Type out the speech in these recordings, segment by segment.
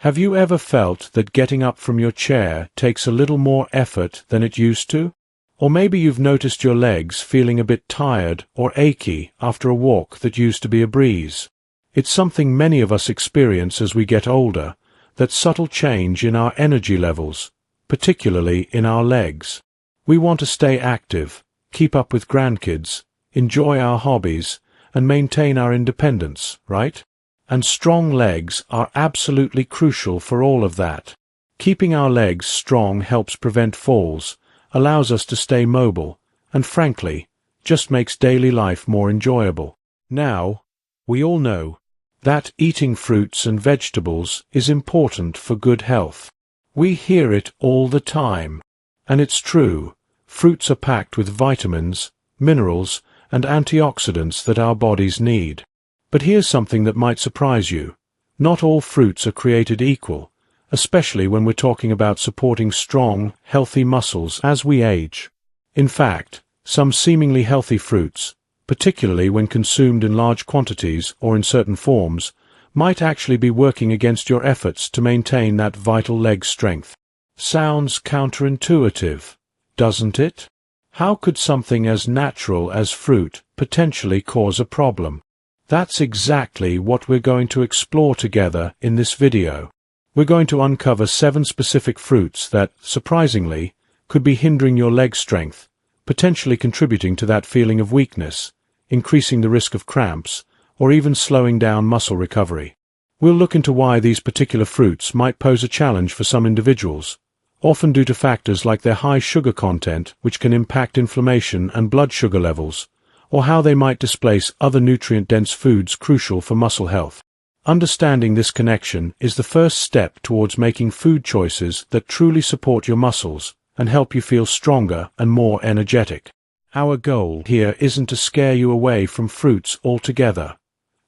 Have you ever felt that getting up from your chair takes a little more effort than it used to? Or maybe you've noticed your legs feeling a bit tired or achy after a walk that used to be a breeze. It's something many of us experience as we get older, that subtle change in our energy levels, particularly in our legs. We want to stay active, keep up with grandkids, enjoy our hobbies, and maintain our independence, right? And strong legs are absolutely crucial for all of that. Keeping our legs strong helps prevent falls, allows us to stay mobile, and frankly, just makes daily life more enjoyable. Now, we all know that eating fruits and vegetables is important for good health. We hear it all the time. And it's true, fruits are packed with vitamins, minerals, and antioxidants that our bodies need. But here's something that might surprise you. Not all fruits are created equal, especially when we're talking about supporting strong, healthy muscles as we age. In fact, some seemingly healthy fruits, particularly when consumed in large quantities or in certain forms, might actually be working against your efforts to maintain that vital leg strength. Sounds counterintuitive, doesn't it? How could something as natural as fruit potentially cause a problem? That's exactly what we're going to explore together in this video. We're going to uncover 7 specific fruits that, surprisingly, could be hindering your leg strength, potentially contributing to that feeling of weakness, increasing the risk of cramps, or even slowing down muscle recovery. We'll look into why these particular fruits might pose a challenge for some individuals, often due to factors like their high sugar content, which can impact inflammation and blood sugar levels, or how they might displace other nutrient-dense foods crucial for muscle health. Understanding this connection is the first step towards making food choices that truly support your muscles and help you feel stronger and more energetic. Our goal here isn't to scare you away from fruits altogether.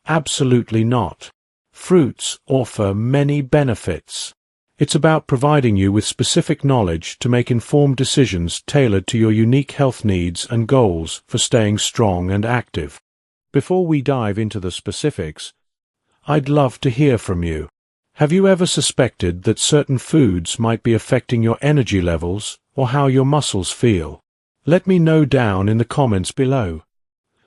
Absolutely not. Fruits offer many benefits. It's about providing you with specific knowledge to make informed decisions tailored to your unique health needs and goals for staying strong and active. Before we dive into the specifics, I'd love to hear from you. Have you ever suspected that certain foods might be affecting your energy levels or how your muscles feel? Let me know down in the comments below.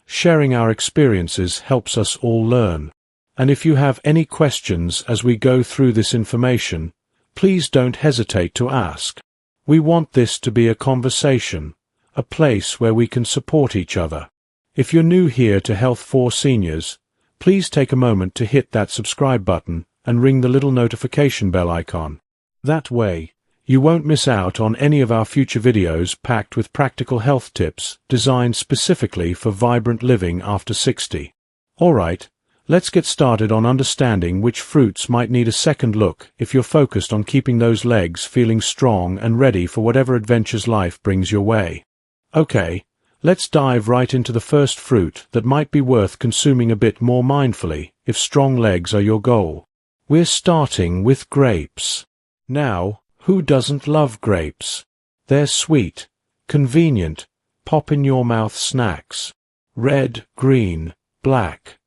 Sharing our experiences helps us all learn. And if you have any questions as we go through this information, please don't hesitate to ask. We want this to be a conversation, a place where we can support each other. If you're new here to Health for Seniors, please take a moment to hit that subscribe button and ring the little notification bell icon. That way, you won't miss out on any of our future videos packed with practical health tips designed specifically for vibrant living after 60. Alright, let's get started on understanding which fruits might need a second look if you're focused on keeping those legs feeling strong and ready for whatever adventures life brings your way. Okay, let's dive right into the first fruit that might be worth consuming a bit more mindfully if strong legs are your goal. We're starting with grapes. Now, who doesn't love grapes? They're sweet, convenient, pop-in-your-mouth snacks. Red, green, black.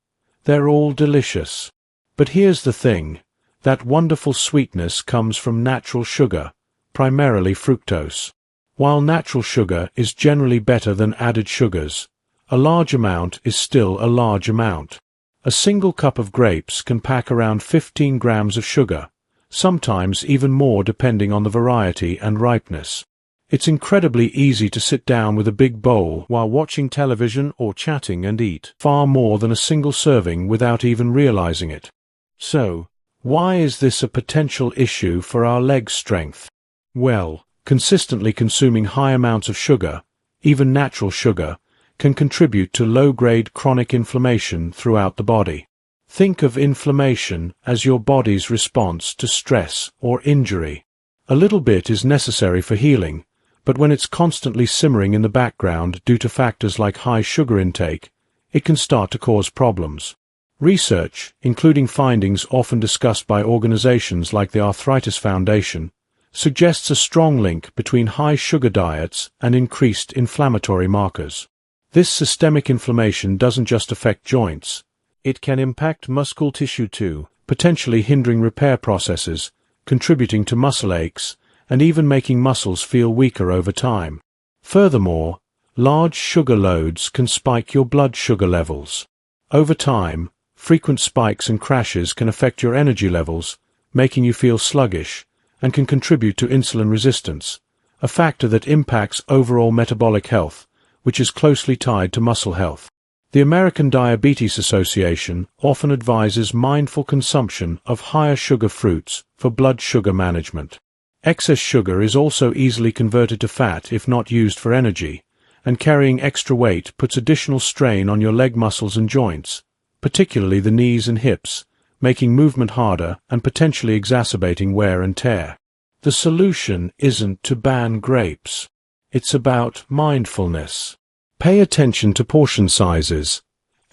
They're all delicious. But here's the thing. That wonderful sweetness comes from natural sugar, primarily fructose. While natural sugar is generally better than added sugars, a large amount is still a large amount. A single cup of grapes can pack around 15 grams of sugar, sometimes even more depending on the variety and ripeness. It's incredibly easy to sit down with a big bowl while watching television or chatting and eat far more than a single serving without even realizing it. So, why is this a potential issue for our leg strength? Well, consistently consuming high amounts of sugar, even natural sugar, can contribute to low-grade chronic inflammation throughout the body. Think of inflammation as your body's response to stress or injury. A little bit is necessary for healing, but when it's constantly simmering in the background due to factors like high sugar intake, it can start to cause problems. Research, including findings often discussed by organizations like the Arthritis Foundation, suggests a strong link between high sugar diets and increased inflammatory markers. This systemic inflammation doesn't just affect joints. It can impact muscle tissue too, potentially hindering repair processes, contributing to muscle aches, and even making muscles feel weaker over time. Furthermore, large sugar loads can spike your blood sugar levels. Over time, frequent spikes and crashes can affect your energy levels, making you feel sluggish, and can contribute to insulin resistance, a factor that impacts overall metabolic health, which is closely tied to muscle health. The American Diabetes Association often advises mindful consumption of higher sugar fruits for blood sugar management. Excess sugar is also easily converted to fat if not used for energy, and carrying extra weight puts additional strain on your leg muscles and joints, particularly the knees and hips, making movement harder and potentially exacerbating wear and tear. The solution isn't to ban grapes. It's about mindfulness. Pay attention to portion sizes.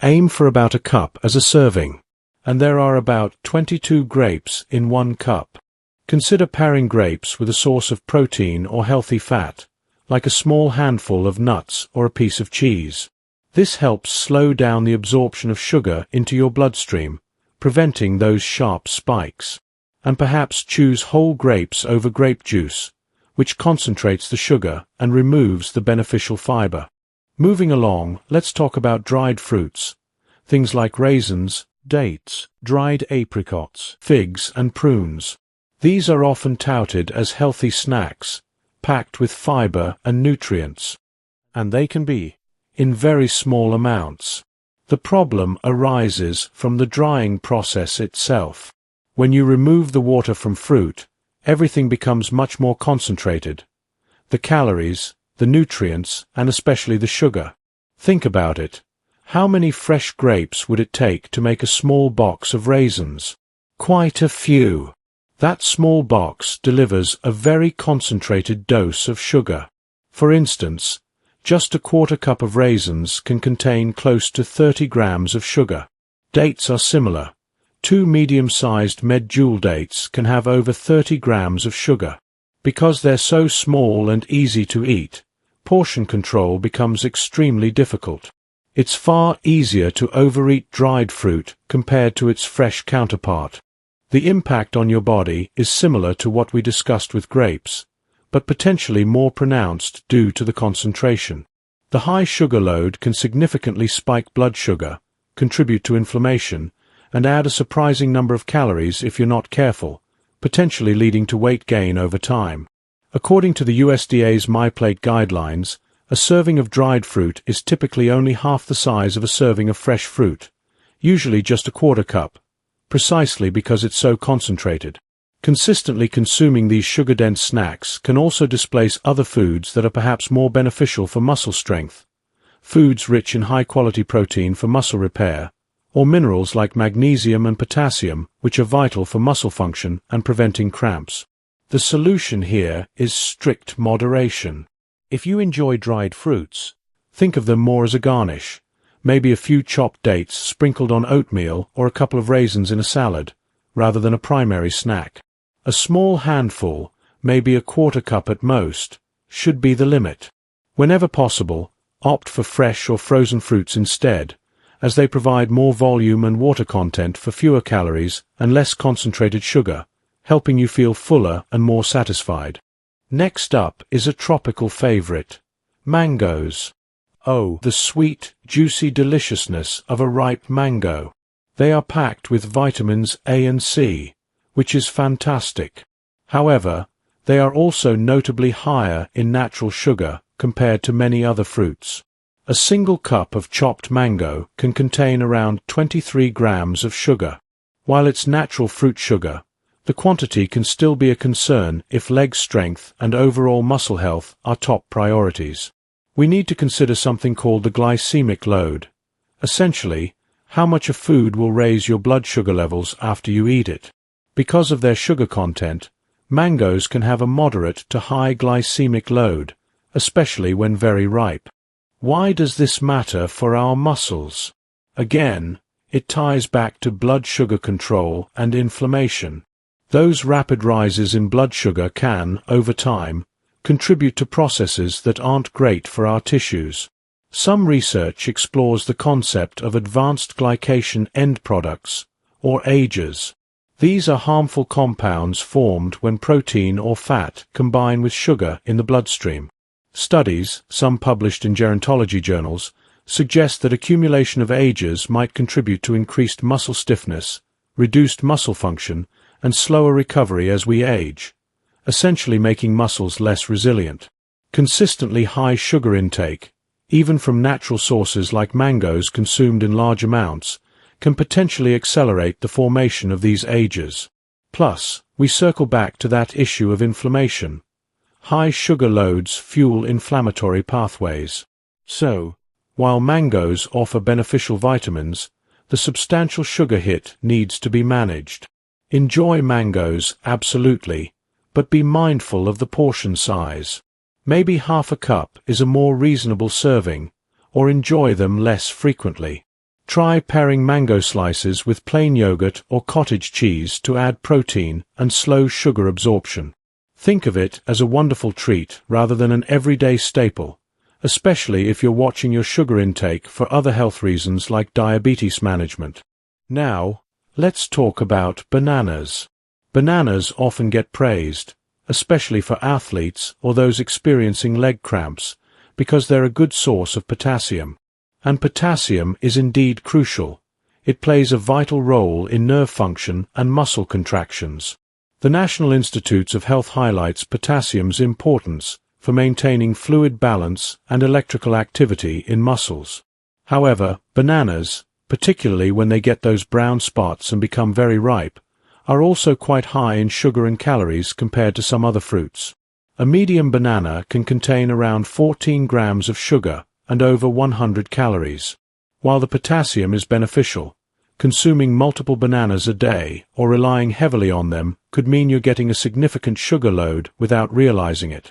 Aim for about a cup as a serving, and there are about 22 grapes in 1 cup. Consider pairing grapes with a source of protein or healthy fat, like a small handful of nuts or a piece of cheese. This helps slow down the absorption of sugar into your bloodstream, preventing those sharp spikes. And perhaps choose whole grapes over grape juice, which concentrates the sugar and removes the beneficial fiber. Moving along, let's talk about dried fruits. Things like raisins, dates, dried apricots, figs, and prunes. These are often touted as healthy snacks, packed with fiber and nutrients. And they can be in very small amounts. The problem arises from the drying process itself. When you remove the water from fruit, everything becomes much more concentrated. The calories, the nutrients, and especially the sugar. Think about it. How many fresh grapes would it take to make a small box of raisins? Quite a few. That small box delivers a very concentrated dose of sugar. For instance, just a quarter cup of raisins can contain close to 30 grams of sugar. Dates are similar. 2 medium-sized medjool dates can have over 30 grams of sugar. Because they're so small and easy to eat, portion control becomes extremely difficult. It's far easier to overeat dried fruit compared to its fresh counterpart. The impact on your body is similar to what we discussed with grapes, but potentially more pronounced due to the concentration. The high sugar load can significantly spike blood sugar, contribute to inflammation, and add a surprising number of calories if you're not careful, potentially leading to weight gain over time. According to the USDA's MyPlate guidelines, a serving of dried fruit is typically only half the size of a serving of fresh fruit, usually just a quarter cup, precisely because it's so concentrated. Consistently consuming these sugar-dense snacks can also displace other foods that are perhaps more beneficial for muscle strength, foods rich in high-quality protein for muscle repair, or minerals like magnesium and potassium, which are vital for muscle function and preventing cramps. The solution here is strict moderation. If you enjoy dried fruits, think of them more as a garnish, maybe a few chopped dates sprinkled on oatmeal or a couple of raisins in a salad, rather than a primary snack. A small handful, maybe a quarter cup at most, should be the limit. Whenever possible, opt for fresh or frozen fruits instead, as they provide more volume and water content for fewer calories and less concentrated sugar, helping you feel fuller and more satisfied. Next up is a tropical favorite, mangoes. Oh, the sweet, juicy deliciousness of a ripe mango. They are packed with vitamins A and C, which is fantastic. However, they are also notably higher in natural sugar compared to many other fruits. A single cup of chopped mango can contain around 23 grams of sugar. While it's natural fruit sugar, the quantity can still be a concern if leg strength and overall muscle health are top priorities. We need to consider something called the glycemic load. Essentially, how much a food will raise your blood sugar levels after you eat it. Because of their sugar content, mangoes can have a moderate to high glycemic load, especially when very ripe. Why does this matter for our muscles? Again, it ties back to blood sugar control and inflammation. Those rapid rises in blood sugar can, over time, contribute to processes that aren't great for our tissues. Some research explores the concept of advanced glycation end products, or AGEs. These are harmful compounds formed when protein or fat combine with sugar in the bloodstream. Studies, some published in gerontology journals, suggest that accumulation of ages might contribute to increased muscle stiffness, reduced muscle function, and slower recovery as we age, essentially making muscles less resilient. Consistently high sugar intake, even from natural sources like mangoes consumed in large amounts, can potentially accelerate the formation of these ages. Plus, we circle back to that issue of inflammation. High sugar loads fuel inflammatory pathways. So, while mangoes offer beneficial vitamins, the substantial sugar hit needs to be managed. Enjoy mangoes, absolutely, but be mindful of the portion size. Maybe half a cup is a more reasonable serving, or enjoy them less frequently. Try pairing mango slices with plain yogurt or cottage cheese to add protein and slow sugar absorption. Think of it as a wonderful treat rather than an everyday staple, especially if you're watching your sugar intake for other health reasons like diabetes management. Now, let's talk about bananas. Bananas often get praised, especially for athletes or those experiencing leg cramps, because they're a good source of potassium. And potassium is indeed crucial. It plays a vital role in nerve function and muscle contractions. The National Institutes of Health highlights potassium's importance for maintaining fluid balance and electrical activity in muscles. However, bananas, particularly when they get those brown spots and become very ripe, are also quite high in sugar and calories compared to some other fruits. A medium banana can contain around 14 grams of sugar and over 100 calories. While the potassium is beneficial, consuming multiple bananas a day or relying heavily on them could mean you're getting a significant sugar load without realizing it.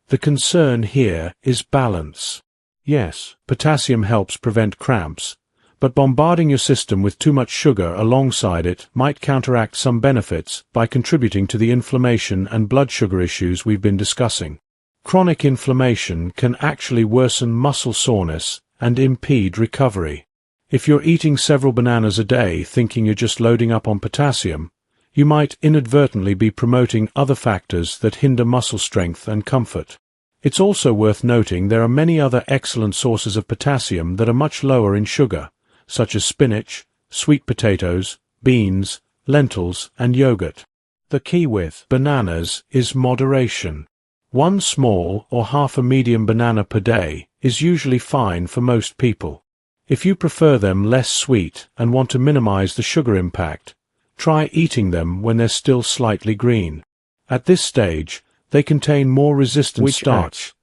The concern here is balance. Yes, potassium helps prevent cramps, but bombarding your system with too much sugar alongside it might counteract some benefits by contributing to the inflammation and blood sugar issues we've been discussing. Chronic inflammation can actually worsen muscle soreness and impede recovery. If you're eating several bananas a day thinking you're just loading up on potassium, you might inadvertently be promoting other factors that hinder muscle strength and comfort. It's also worth noting there are many other excellent sources of potassium that are much lower in sugar, such as spinach, sweet potatoes, beans, lentils, and yogurt. The key with bananas is moderation. One small or half a medium banana per day is usually fine for most people. If you prefer them less sweet and want to minimize the sugar impact, try eating them when they're still slightly green. At this stage, they contain more resistant starch,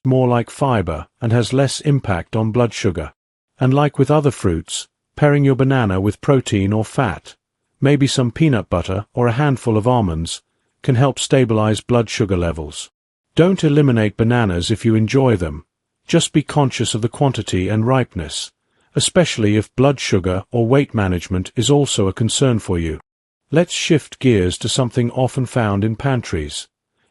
more like fiber, and has less impact on blood sugar. And like with other fruits, pairing your banana with protein or fat, maybe some peanut butter or a handful of almonds, can help stabilize blood sugar levels. Don't eliminate bananas if you enjoy them. Just be conscious of the quantity and ripeness, especially if blood sugar or weight management is also a concern for you. Let's shift gears to something often found in pantries: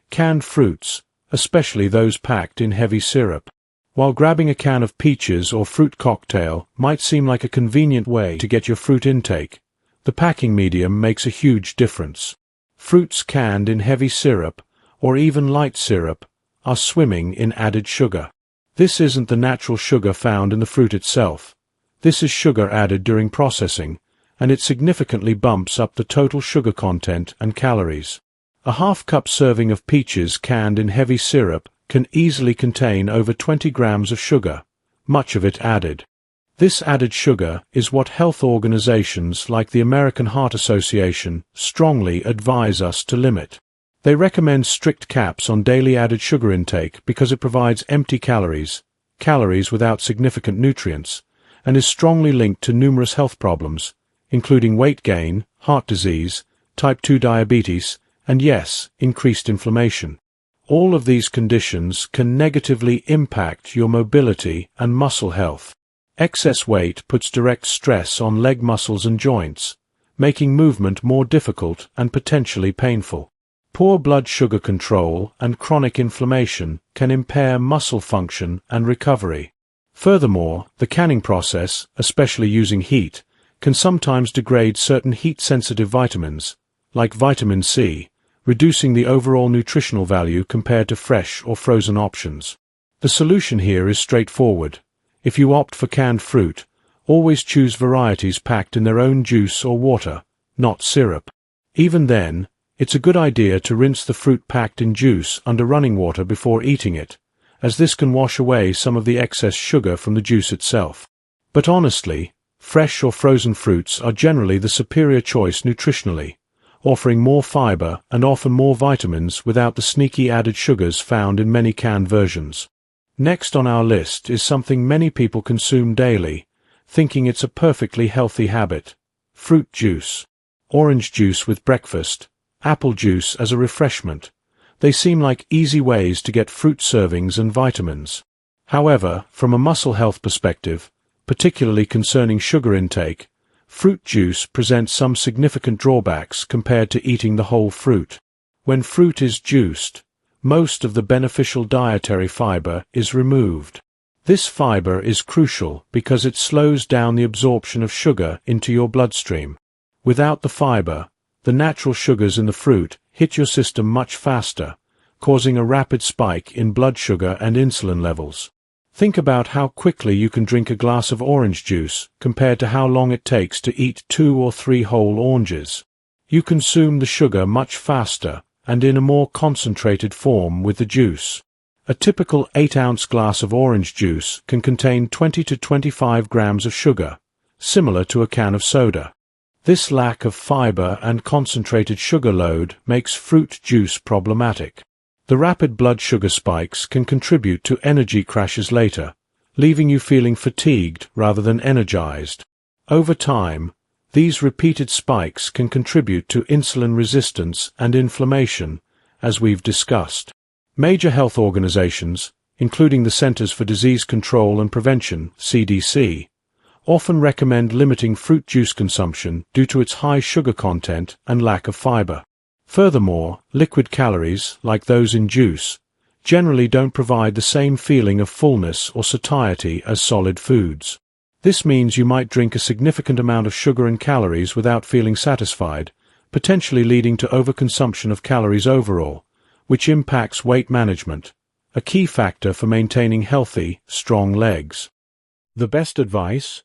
canned fruits, especially those packed in heavy syrup. While grabbing a can of peaches or fruit cocktail might seem like a convenient way to get your fruit intake, the packing medium makes a huge difference. Fruits canned in heavy syrup, or even light syrup, are swimming in added sugar. This isn't the natural sugar found in the fruit itself. This is sugar added during processing, and it significantly bumps up the total sugar content and calories. A half-cup serving of peaches canned in heavy syrup can easily contain over 20 grams of sugar, much of it added. This added sugar is what health organizations like the American Heart Association strongly advise us to limit. They recommend strict caps on daily added sugar intake because it provides empty calories, calories without significant nutrients, and is strongly linked to numerous health problems, including weight gain, heart disease, type 2 diabetes, and yes, increased inflammation. All of these conditions can negatively impact your mobility and muscle health. Excess weight puts direct stress on leg muscles and joints, making movement more difficult and potentially painful. Poor blood sugar control and chronic inflammation can impair muscle function and recovery. Furthermore, the canning process, especially using heat, can sometimes degrade certain heat-sensitive vitamins, like vitamin C, reducing the overall nutritional value compared to fresh or frozen options. The solution here is straightforward. If you opt for canned fruit, always choose varieties packed in their own juice or water, not syrup. Even then, it's a good idea to rinse the fruit packed in juice under running water before eating it, as this can wash away some of the excess sugar from the juice itself. But honestly, fresh or frozen fruits are generally the superior choice nutritionally, offering more fiber and often more vitamins without the sneaky added sugars found in many canned versions. Next on our list is something many people consume daily, thinking it's a perfectly healthy habit: fruit juice. Orange juice with breakfast, apple juice as a refreshment. They seem like easy ways to get fruit servings and vitamins. However, from a muscle health perspective, particularly concerning sugar intake, fruit juice presents some significant drawbacks compared to eating the whole fruit. When fruit is juiced, most of the beneficial dietary fiber is removed. This fiber is crucial because it slows down the absorption of sugar into your bloodstream. Without the fiber, the natural sugars in the fruit hit your system much faster, causing a rapid spike in blood sugar and insulin levels. Think about how quickly you can drink a glass of orange juice compared to how long it takes to eat 2 or 3 whole oranges. You consume the sugar much faster and in a more concentrated form with the juice. A typical 8-ounce glass of orange juice can contain 20 to 25 grams of sugar, similar to a can of soda. This lack of fiber and concentrated sugar load makes fruit juice problematic. The rapid blood sugar spikes can contribute to energy crashes later, leaving you feeling fatigued rather than energized. Over time, these repeated spikes can contribute to insulin resistance and inflammation, as we've discussed. Major health organizations, including the Centers for Disease Control and Prevention, CDC, often recommend limiting fruit juice consumption due to its high sugar content and lack of fiber. Furthermore, liquid calories, like those in juice, generally don't provide the same feeling of fullness or satiety as solid foods. This means you might drink a significant amount of sugar and calories without feeling satisfied, potentially leading to overconsumption of calories overall, which impacts weight management, a key factor for maintaining healthy, strong legs. The best advice?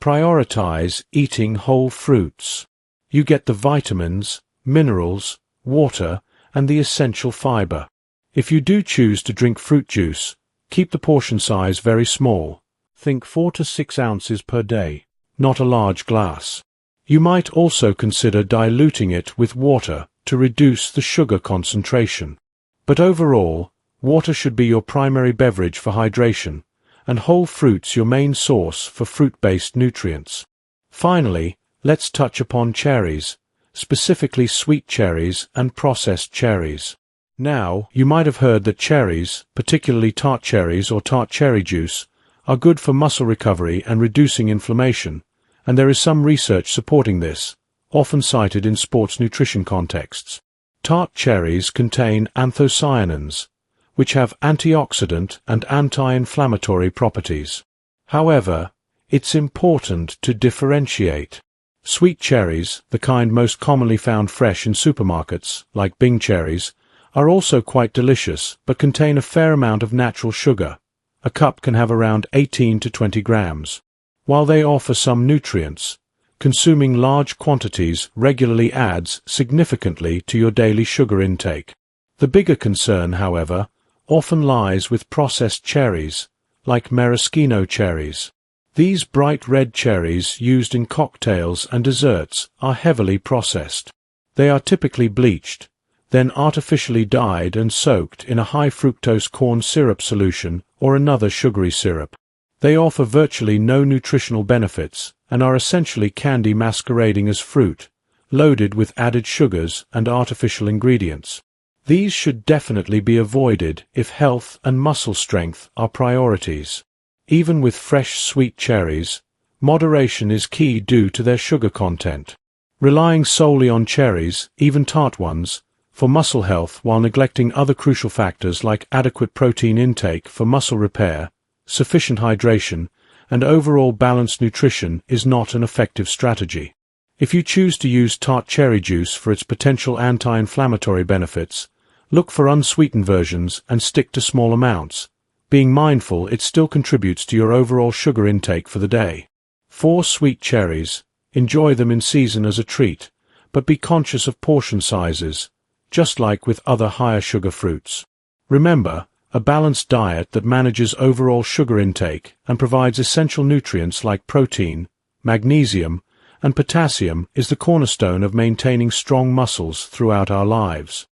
Prioritize eating whole fruits. You get the vitamins, minerals, water, and the essential fiber. If you do choose to drink fruit juice, keep the portion size very small. Think 4 to 6 ounces per day, not a large glass. You might also consider diluting it with water to reduce the sugar concentration. But overall, water should be your primary beverage for hydration, and whole fruits your main source for fruit-based nutrients. Finally, let's touch upon cherries, specifically sweet cherries and processed cherries. Now, you might have heard that cherries, particularly tart cherries or tart cherry juice, are good for muscle recovery and reducing inflammation, and there is some research supporting this, often cited in sports nutrition contexts. Tart cherries contain anthocyanins, which have antioxidant and anti-inflammatory properties. However, it's important to differentiate. Sweet cherries, the kind most commonly found fresh in supermarkets, like Bing cherries, are also quite delicious but contain a fair amount of natural sugar. A cup can have around 18 to 20 grams. While they offer some nutrients, consuming large quantities regularly adds significantly to your daily sugar intake. The bigger concern, however, often lies with processed cherries, like maraschino cherries. These bright red cherries used in cocktails and desserts are heavily processed. They are typically bleached, then artificially dyed and soaked in a high-fructose corn syrup solution or another sugary syrup. They offer virtually no nutritional benefits and are essentially candy masquerading as fruit, loaded with added sugars and artificial ingredients. These should definitely be avoided if health and muscle strength are priorities. Even with fresh sweet cherries, moderation is key due to their sugar content. Relying solely on cherries, even tart ones, for muscle health while neglecting other crucial factors like adequate protein intake for muscle repair, sufficient hydration, and overall balanced nutrition is not an effective strategy. If you choose to use tart cherry juice for its potential anti-inflammatory benefits, look for unsweetened versions and stick to small amounts, being mindful it still contributes to your overall sugar intake for the day. 4. Sweet cherries. Enjoy them in season as a treat, but be conscious of portion sizes, just like with other higher sugar fruits. Remember, a balanced diet that manages overall sugar intake and provides essential nutrients like protein, magnesium, and potassium is the cornerstone of maintaining strong muscles throughout our lives.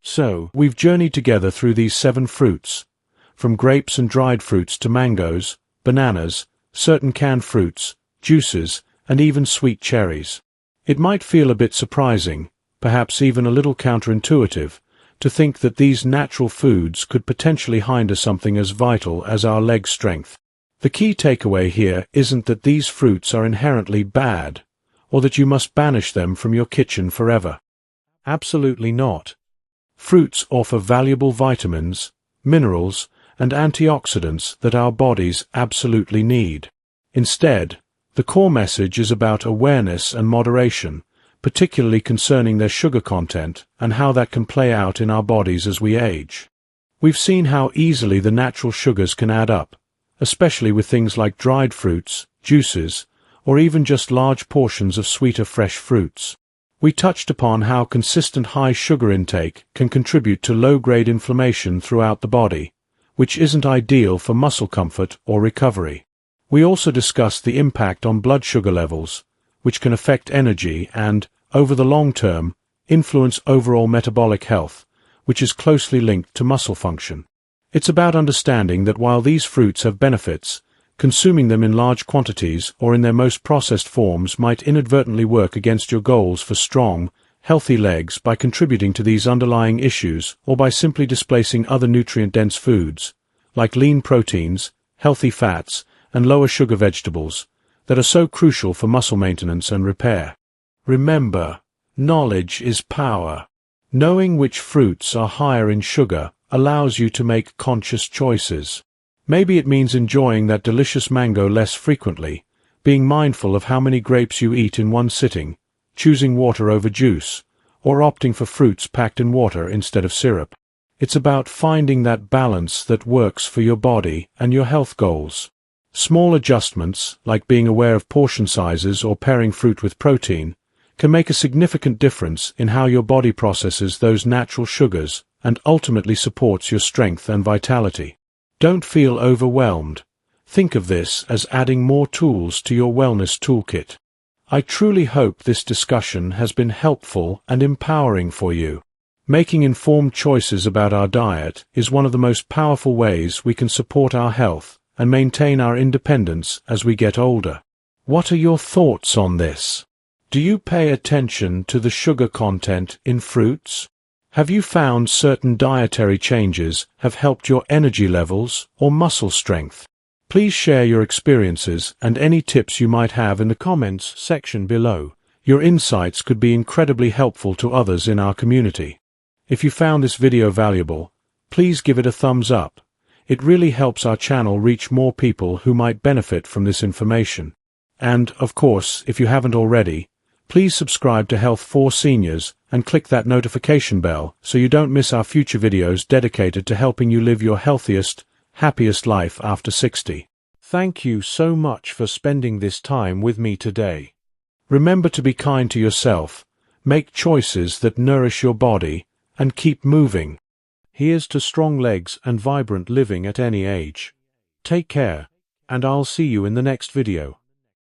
So, we've journeyed together through these 7 fruits, from grapes and dried fruits to mangoes, bananas, certain canned fruits, juices, and even sweet cherries. It might feel a bit surprising, perhaps even a little counterintuitive, to think that these natural foods could potentially hinder something as vital as our leg strength. The key takeaway here isn't that these fruits are inherently bad, or that you must banish them from your kitchen forever. Absolutely not. Fruits offer valuable vitamins, minerals, and antioxidants that our bodies absolutely need. Instead, the core message is about awareness and moderation, particularly concerning their sugar content and how that can play out in our bodies as we age. We've seen how easily the natural sugars can add up, especially with things like dried fruits, juices, or even just large portions of sweeter fresh fruits. We touched upon how consistent high sugar intake can contribute to low-grade inflammation throughout the body, which isn't ideal for muscle comfort or recovery. We also discussed the impact on blood sugar levels, which can affect energy and, over the long term, influence overall metabolic health, which is closely linked to muscle function. It's about understanding that while these fruits have benefits, consuming them in large quantities or in their most processed forms might inadvertently work against your goals for strong, healthy legs by contributing to these underlying issues or by simply displacing other nutrient-dense foods, like lean proteins, healthy fats, and lower sugar vegetables, that are so crucial for muscle maintenance and repair. Remember, knowledge is power. Knowing which fruits are higher in sugar allows you to make conscious choices. Maybe it means enjoying that delicious mango less frequently, being mindful of how many grapes you eat in one sitting, choosing water over juice, or opting for fruits packed in water instead of syrup. It's about finding that balance that works for your body and your health goals. Small adjustments, like being aware of portion sizes or pairing fruit with protein, can make a significant difference in how your body processes those natural sugars and ultimately supports your strength and vitality. Don't feel overwhelmed. Think of this as adding more tools to your wellness toolkit. I truly hope this discussion has been helpful and empowering for you. Making informed choices about our diet is one of the most powerful ways we can support our health and maintain our independence as we get older. What are your thoughts on this? Do you pay attention to the sugar content in fruits? Have you found certain dietary changes have helped your energy levels or muscle strength? Please share your experiences and any tips you might have in the comments section below. Your insights could be incredibly helpful to others in our community. If you found this video valuable, please give it a thumbs up. It really helps our channel reach more people who might benefit from this information. And, of course, if you haven't already, please subscribe to Health for Seniors and click that notification bell so you don't miss our future videos dedicated to helping you live your healthiest, happiest life after 60. Thank you so much for spending this time with me today. Remember to be kind to yourself, make choices that nourish your body, and keep moving. Here's to strong legs and vibrant living at any age. Take care, and I'll see you in the next video.